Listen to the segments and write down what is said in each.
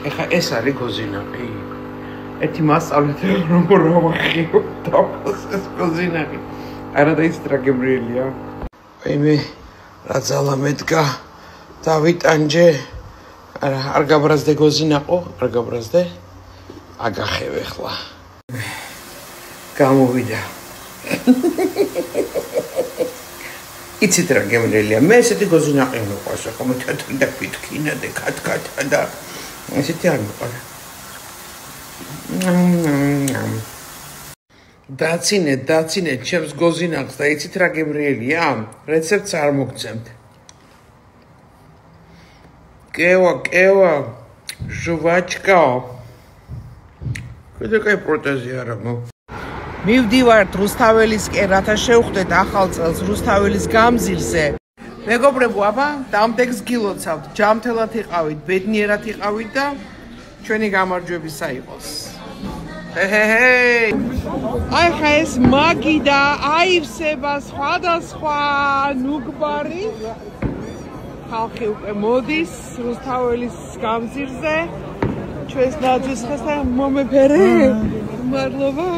ეხა ეს არის გოზინაყი. ერთი მასწავლეთ რომ გავახიო თავს ეს გოზინაყი. არა და ის ტრაგემრიელია. მე რა ძალა მედგა დავიტანჯე. არა არ გაბრაზდე გოზინაყო, არ გაბრაზდე. აგახევ ახლა. გამოვიდა. იცით რა გემრიელია. მე ესეთი გოზინაყი მიყვარს, ხომ თეთრი და ფითქინა და კატკატა და ესეთი არ მიყვარს. დაცინე ჩემს გოზინაყს და იცით რა გემრიელია? რეცეპტს არ მოგცემთ. კევა, ჟვაჩკა. კიდე კაი პროტეზი არა მო. მივდივართ რუსთაველისკენ, რათა შევხვდეთ ახალ წელს რუსთაველის გამზირზე. მეგობრებო, აბა, დამდეგს გილოცავთ, ჯამთელად იყავით, ბედნიერად იყავით და ჩვენი გამარჯვებისა იყოს. ჰეჰეჰე. აი ხა ეს მაგი და აივსება სხვადასხვა ნუგბარი. ხალხი უკვე მოდის რუსთაველის გამზირზე. ჩვენს ნაძვის ხესა მომეფერე. მადლობა,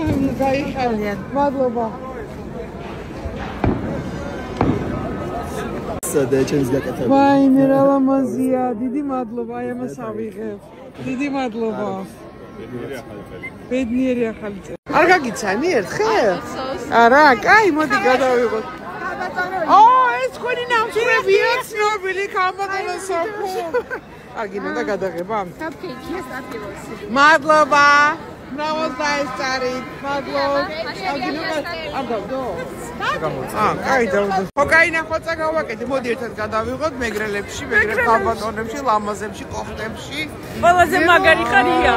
გაიხარეთ. მადლობა. სადა ჩემს გაკეთებ. ვაიმე რა ლამაზია, დიდი მადლობა, აი ამას ავიღებ. დიდი მადლობა. ბედნიერი ახალი წელი. არ გაგიცანი ერთხელ? არა, კაი, მოდი გადავიღოთ. ეს თქვენი ნამცვრებია, ცნობილი ქალბატონო სოფო. არ გინდა გადაღება? კაპკეიქია სტატიოს. მადლობა. მრავალს დაესწარით. მადლობა. არ დავდო? კაი დავდო. ხო, კაი ნახვაცა გავაკეთე. მოდი ერთად გადავიღოთ მეგრელებში, მეგრელ ქალბატონებში, ლამაზებში, კოხტებში. ყველაზე მაგარი ხარია.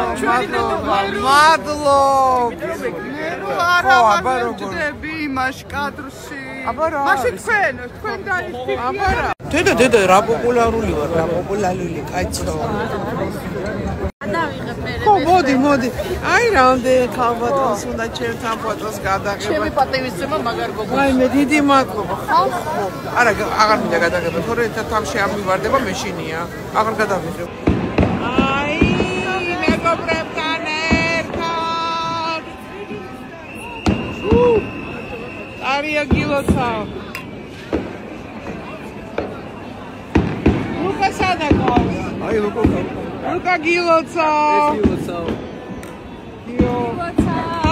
მადლობა. არა, ვაჯდები იმას კადრში. აბა რა. მაშინ თქვენ დაიხდით. აბა რა. დედა, რა პოპულარული ვარ, რა პოპულარული, კაიცო. დავიღებ მე. ხო, მოდი. აი რამდენი ქალბატონს უნდა ჩემთან ფოტოს გადაღება. ჩემი პატივისცემა მაგარ გოგოს. აი მე დიდი მადლობა. ხალხო. არა, აღარ მინდა გადაღება, თორე ერთ თავში არ მივარდება, მეშინია. აღარ გადავიღებ. აი, მეგობრებთან ერთად. არია გილოცავ. ლუკა სადა ყავს? აი ლუკა გილოცავ.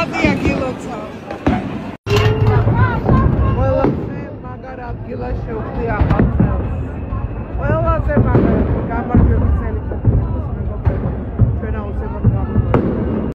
ატია გილოცავ. ყველაზე მაგარ ადგილას შევხვდი ახალ წელს. ყველაზე მაგარ გამარჯვების